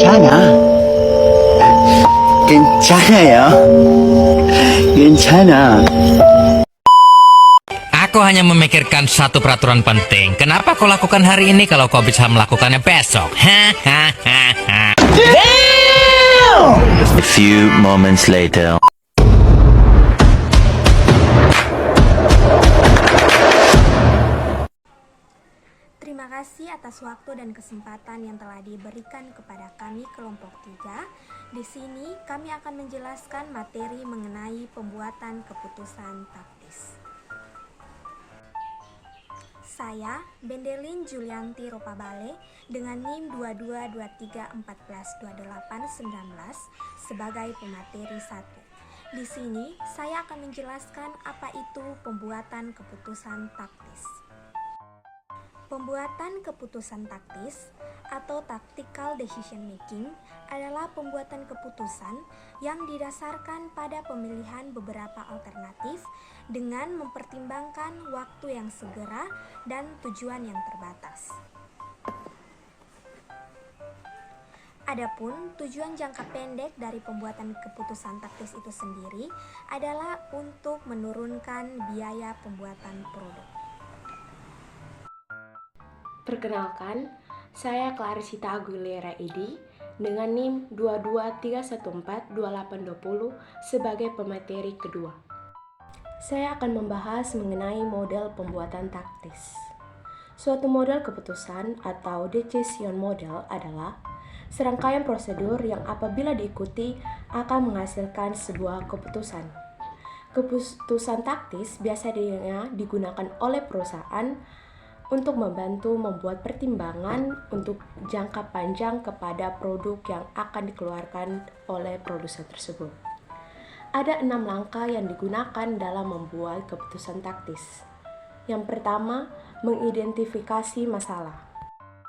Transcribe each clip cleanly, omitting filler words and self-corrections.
괜찮아. 괜찮아요. 괜찮아. Aku hanya memikirkan satu peraturan penting. Kenapa kau lakukan hari ini kalau kau bisa melakukannya besok? Hahaha. A few moments later. Terima kasih atas waktu dan kesempatan yang telah diberikan kepada kami kelompok 3. Di sini kami akan menjelaskan materi mengenai pembuatan keputusan taktis. Saya, Bendelin Julianti Ropabale, dengan NIM 2223142819 sebagai pemateri 1. Di sini, saya akan menjelaskan apa itu pembuatan keputusan taktis. Pembuatan keputusan taktis atau tactical decision making adalah pembuatan keputusan yang didasarkan pada pemilihan beberapa alternatif dengan mempertimbangkan waktu yang segera dan tujuan yang terbatas. Adapun tujuan jangka pendek dari pembuatan keputusan taktis itu sendiri adalah untuk menurunkan biaya pembuatan produk. Perkenalkan, saya Clarisita Aguilera Edi dengan NIM 223142820 sebagai pemateri kedua. Saya akan membahas mengenai model pembuatan taktis. Suatu model keputusan atau decision model adalah serangkaian prosedur yang apabila diikuti akan menghasilkan sebuah keputusan. Keputusan taktis biasanya digunakan oleh perusahaan untuk membantu membuat pertimbangan untuk jangka panjang kepada produk yang akan dikeluarkan oleh produsen tersebut. Ada 6 langkah yang digunakan dalam membuat keputusan taktis. Yang pertama, mengidentifikasi masalah.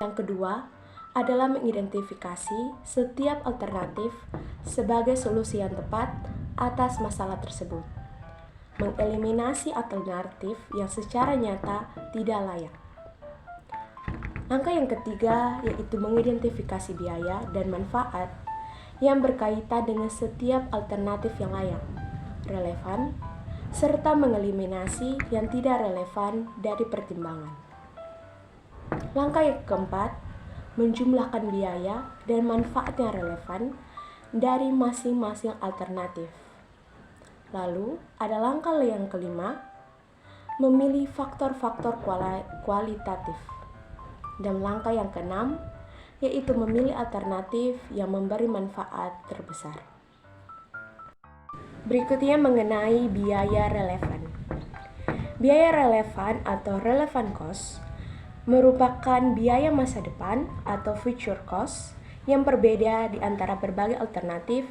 Yang kedua, adalah mengidentifikasi setiap alternatif sebagai solusi yang tepat atas masalah tersebut. Mengeliminasi alternatif yang secara nyata tidak layak. Langkah yang ketiga yaitu mengidentifikasi biaya dan manfaat yang berkaitan dengan setiap alternatif yang layak, relevan, serta mengeliminasi yang tidak relevan dari pertimbangan. Langkah yang keempat, menjumlahkan biaya dan manfaat yang relevan dari masing-masing alternatif. Lalu, ada langkah yang kelima, memilih faktor-faktor kualitatif. Dan langkah yang keenam, yaitu memilih alternatif yang memberi manfaat terbesar. Berikutnya mengenai biaya relevan. Biaya relevan atau relevant cost merupakan biaya masa depan atau future cost yang berbeda di antara berbagai alternatif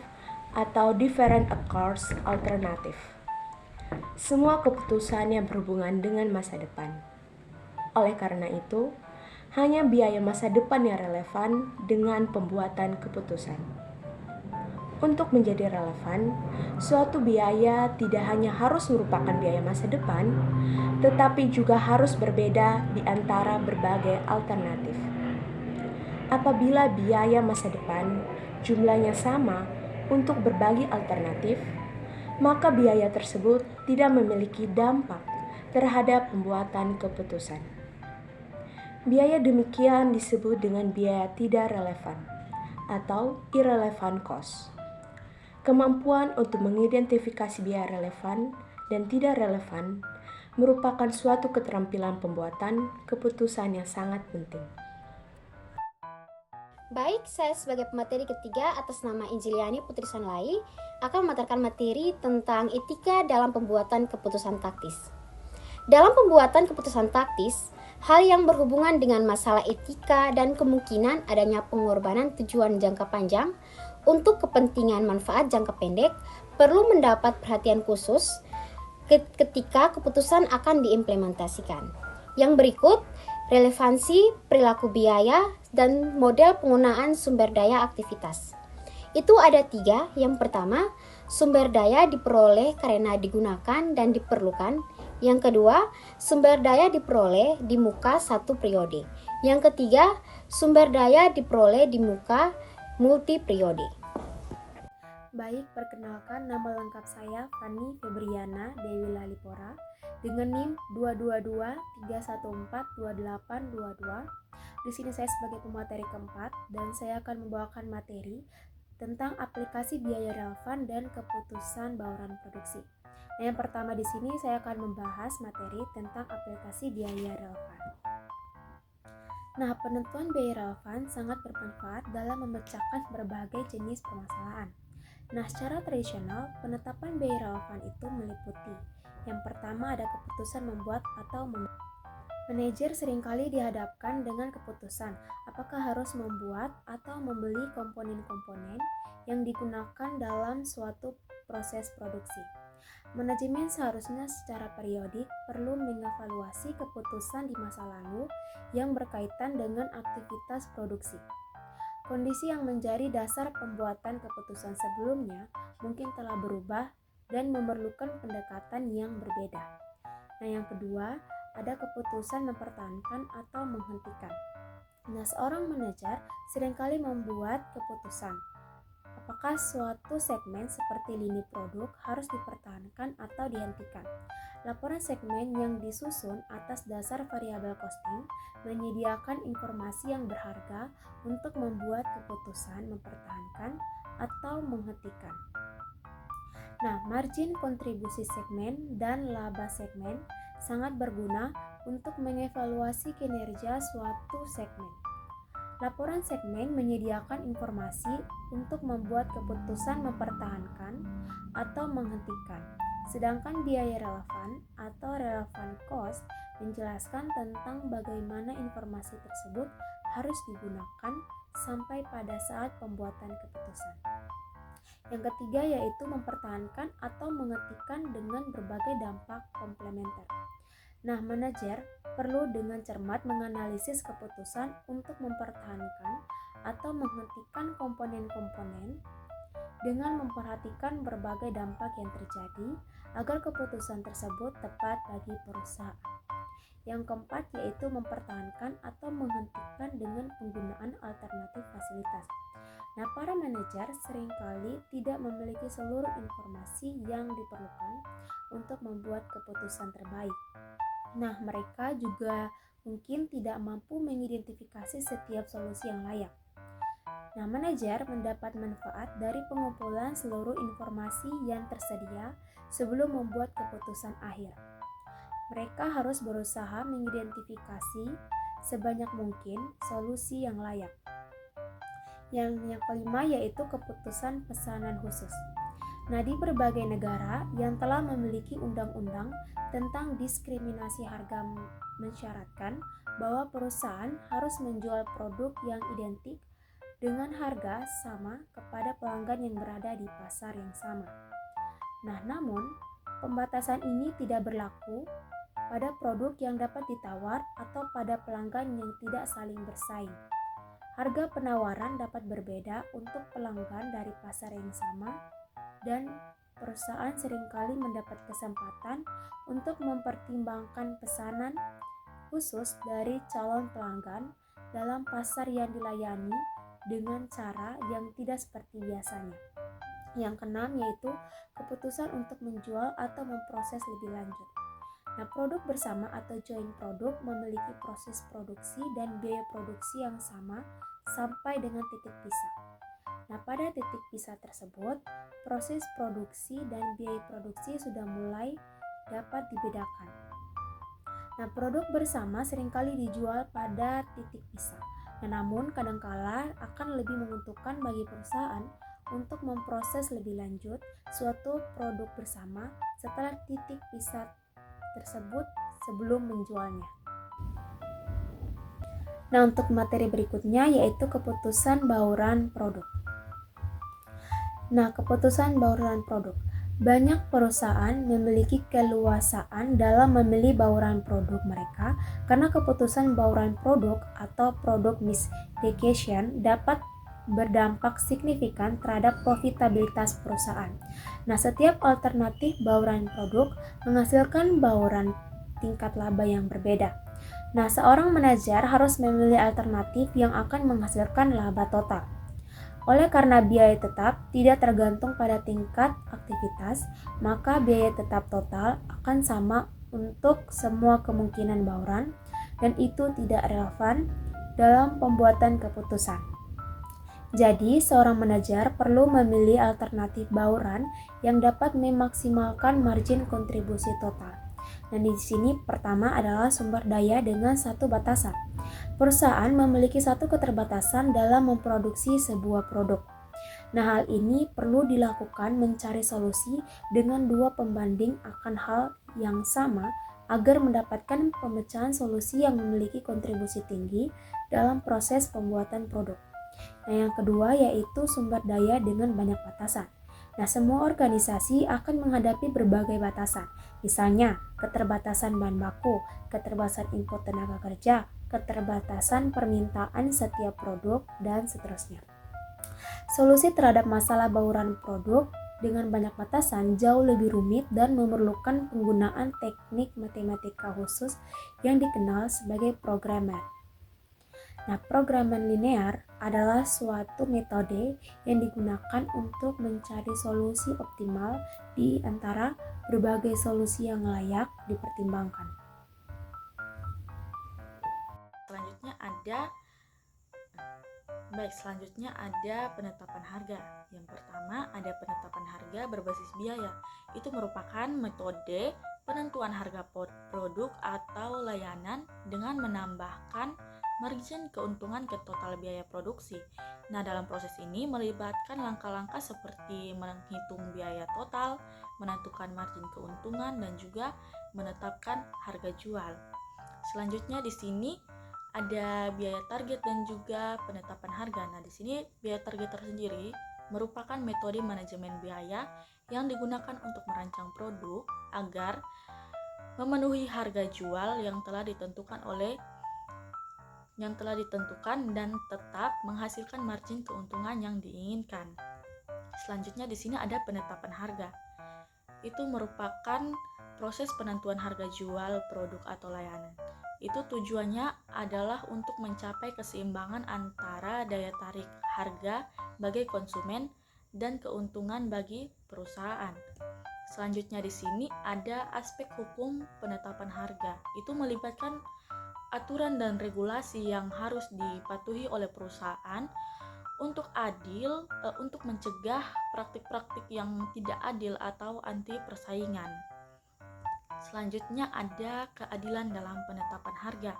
atau different cost alternative. Semua keputusan yang berhubungan dengan masa depan. Oleh karena itu, hanya biaya masa depan yang relevan dengan pembuatan keputusan. Untuk menjadi relevan, suatu biaya tidak hanya harus merupakan biaya masa depan, tetapi juga harus berbeda di antara berbagai alternatif. Apabila biaya masa depan jumlahnya sama untuk berbagai alternatif, maka biaya tersebut tidak memiliki dampak terhadap pembuatan keputusan. Biaya demikian disebut dengan biaya tidak relevan atau irrelevant cost. Kemampuan untuk mengidentifikasi biaya relevan dan tidak relevan merupakan suatu keterampilan pembuatan keputusan yang sangat penting. Baik, saya sebagai pemateri ketiga atas nama Injiliani Putri Sanlai akan memaparkan materi tentang etika dalam pembuatan keputusan taktis. Dalam pembuatan keputusan taktis, hal yang berhubungan dengan masalah etika dan kemungkinan adanya pengorbanan tujuan jangka panjang untuk kepentingan manfaat jangka pendek perlu mendapat perhatian khusus ketika keputusan akan diimplementasikan. Yang berikut, relevansi perilaku biaya dan model penggunaan sumber daya aktivitas. Itu ada 3. Yang pertama, sumber daya diperoleh karena digunakan dan diperlukan. Yang kedua, sumber daya diperoleh di muka satu periode. Yang ketiga, sumber daya diperoleh di muka multiperiode. Baik, perkenalkan nama lengkap saya Fani Febriana Dewi Lalipora dengan NIM 222314282. Di sini saya sebagai pemateri keempat dan saya akan membawakan materi tentang aplikasi biaya relevan dan keputusan bauran produksi. Nah, yang pertama di sini saya akan membahas materi tentang aplikasi biaya relevan. Nah, penentuan biaya relevan sangat bermanfaat dalam memecahkan berbagai jenis permasalahan. Nah, secara tradisional, penetapan biaya relevan itu meliputi yang pertama ada keputusan membuat atau Manajer seringkali dihadapkan dengan keputusan apakah harus membuat atau membeli komponen-komponen yang digunakan dalam suatu proses produksi. Manajemen seharusnya secara periodik perlu mengevaluasi keputusan di masa lalu yang berkaitan dengan aktivitas produksi. Kondisi yang menjadi dasar pembuatan keputusan sebelumnya mungkin telah berubah dan memerlukan pendekatan yang berbeda. Nah, yang kedua, ada keputusan mempertahankan atau menghentikan. Nah, seorang manajer seringkali membuat keputusan apakah suatu segmen seperti lini produk harus dipertahankan atau dihentikan. Laporan segmen yang disusun atas dasar variabel costing menyediakan informasi yang berharga untuk membuat keputusan mempertahankan atau menghentikan. Nah, margin kontribusi segmen dan laba segmen sangat berguna untuk mengevaluasi kinerja suatu segmen. Laporan segmen menyediakan informasi untuk membuat keputusan mempertahankan atau menghentikan. Sedangkan biaya relevan atau relevant cost menjelaskan tentang bagaimana informasi tersebut harus digunakan sampai pada saat pembuatan keputusan. Yang ketiga yaitu mempertahankan atau menghentikan dengan berbagai dampak komplementer. Nah, manajer perlu dengan cermat menganalisis keputusan untuk mempertahankan atau menghentikan komponen-komponen dengan memperhatikan berbagai dampak yang terjadi agar keputusan tersebut tepat bagi perusahaan. Yang keempat yaitu mempertahankan atau menghentikan dengan penggunaan alternatif fasilitas. Nah, para manajer seringkali tidak memiliki seluruh informasi yang diperlukan untuk membuat keputusan terbaik. Nah, mereka juga mungkin tidak mampu mengidentifikasi setiap solusi yang layak. Nah, manajer mendapat manfaat dari pengumpulan seluruh informasi yang tersedia sebelum membuat keputusan akhir. Mereka harus berusaha mengidentifikasi sebanyak mungkin solusi yang layak. Yang kelima yaitu keputusan pesanan khusus. Nah, di berbagai negara yang telah memiliki undang-undang tentang diskriminasi harga mensyaratkan bahwa perusahaan harus menjual produk yang identik dengan harga sama kepada pelanggan yang berada di pasar yang sama. Nah, namun pembatasan ini tidak berlaku pada produk yang dapat ditawar atau pada pelanggan yang tidak saling bersaing. Harga penawaran dapat berbeda untuk pelanggan dari pasar yang sama dan perusahaan seringkali mendapat kesempatan untuk mempertimbangkan pesanan khusus dari calon pelanggan dalam pasar yang dilayani dengan cara yang tidak seperti biasanya. Yang keenam yaitu keputusan untuk menjual atau memproses lebih lanjut. Nah, produk bersama atau joint produk memiliki proses produksi dan biaya produksi yang sama sampai dengan titik pisah. Nah, pada titik pisah tersebut, proses produksi dan biaya produksi sudah mulai dapat dibedakan. Nah, produk bersama seringkali dijual pada titik pisah. Nah, namun kadangkala akan lebih menguntungkan bagi perusahaan untuk memproses lebih lanjut suatu produk bersama setelah titik pisah tersebut sebelum menjualnya. Nah, untuk materi berikutnya yaitu keputusan bauran produk. Nah, keputusan bauran produk. Banyak perusahaan memiliki keluasaan dalam memilih bauran produk mereka karena keputusan bauran produk atau product mix decision dapat berdampak signifikan terhadap profitabilitas perusahaan. Nah, setiap alternatif bauran produk menghasilkan bauran tingkat laba yang berbeda. Nah, seorang manajer harus memilih alternatif yang akan menghasilkan laba total. Oleh karena biaya tetap tidak tergantung pada tingkat aktivitas, maka biaya tetap total akan sama untuk semua kemungkinan bauran dan itu tidak relevan dalam pembuatan keputusan. Jadi, seorang manajer perlu memilih alternatif bauran yang dapat memaksimalkan margin kontribusi total. Nah, di sini pertama adalah sumber daya dengan satu batasan. Perusahaan memiliki satu keterbatasan dalam memproduksi sebuah produk. Nah, hal ini perlu dilakukan mencari solusi dengan dua pembanding akan hal yang sama agar mendapatkan pemecahan solusi yang memiliki kontribusi tinggi dalam proses pembuatan produk. Nah, yang kedua yaitu sumber daya dengan banyak batasan. Nah, semua organisasi akan menghadapi berbagai batasan, misalnya keterbatasan bahan baku, keterbatasan input tenaga kerja, keterbatasan permintaan setiap produk, dan seterusnya. Solusi terhadap masalah bauran produk dengan banyak batasan jauh lebih rumit dan memerlukan penggunaan teknik matematika khusus yang dikenal sebagai programmer. Nah, programan linear adalah suatu metode yang digunakan untuk mencari solusi optimal di antara berbagai solusi yang layak dipertimbangkan. Selanjutnya ada penetapan harga. Yang pertama ada penetapan harga berbasis biaya. Itu merupakan metode penentuan harga produk atau layanan dengan menambahkan margin keuntungan ke total biaya produksi. Nah, dalam proses ini melibatkan langkah-langkah seperti menghitung biaya total, menentukan margin keuntungan, dan juga menetapkan harga jual. Selanjutnya di sini ada biaya target dan juga penetapan harga. Nah, di sini biaya target tersendiri merupakan metode manajemen biaya yang digunakan untuk merancang produk agar memenuhi harga jual yang telah ditentukan dan tetap menghasilkan margin keuntungan yang diinginkan. Selanjutnya di sini ada penetapan harga. Itu merupakan proses penentuan harga jual produk atau layanan. Itu tujuannya adalah untuk mencapai keseimbangan antara daya tarik harga bagi konsumen dan keuntungan bagi perusahaan. Selanjutnya di sini ada aspek hukum penetapan harga. Itu melibatkan aturan dan regulasi yang harus dipatuhi oleh perusahaan untuk mencegah praktik-praktik yang tidak adil atau anti persaingan. Selanjutnya ada keadilan dalam penetapan harga.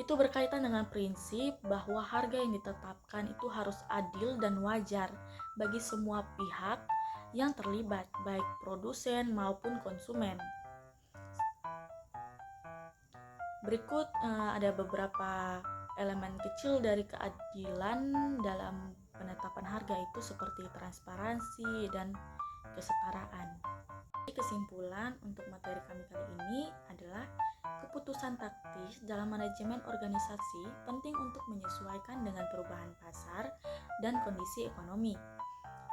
Itu berkaitan dengan prinsip bahwa harga yang ditetapkan itu harus adil dan wajar bagi semua pihak yang terlibat, baik produsen maupun konsumen. Berikut ada beberapa elemen kecil dari keadilan dalam penetapan harga itu seperti transparansi dan kesetaraan. Kesimpulan untuk materi kami kali ini adalah keputusan taktis dalam manajemen organisasi penting untuk menyesuaikan dengan perubahan pasar dan kondisi ekonomi.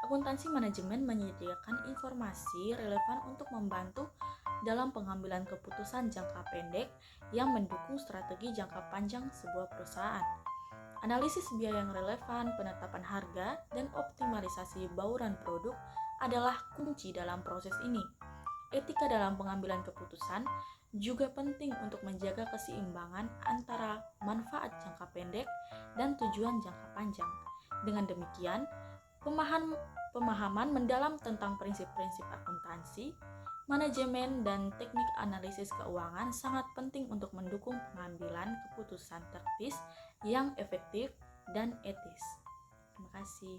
Akuntansi manajemen menyediakan informasi relevan untuk membantu dalam pengambilan keputusan jangka pendek yang mendukung strategi jangka panjang sebuah perusahaan. Analisis biaya yang relevan, penetapan harga, dan optimalisasi bauran produk adalah kunci dalam proses ini. Etika dalam pengambilan keputusan juga penting untuk menjaga keseimbangan antara manfaat jangka pendek dan tujuan jangka panjang. Dengan demikian, pemahaman mendalam tentang prinsip-prinsip akuntansi, manajemen, dan teknik analisis keuangan sangat penting untuk mendukung pengambilan keputusan taktis yang efektif dan etis. Terima kasih.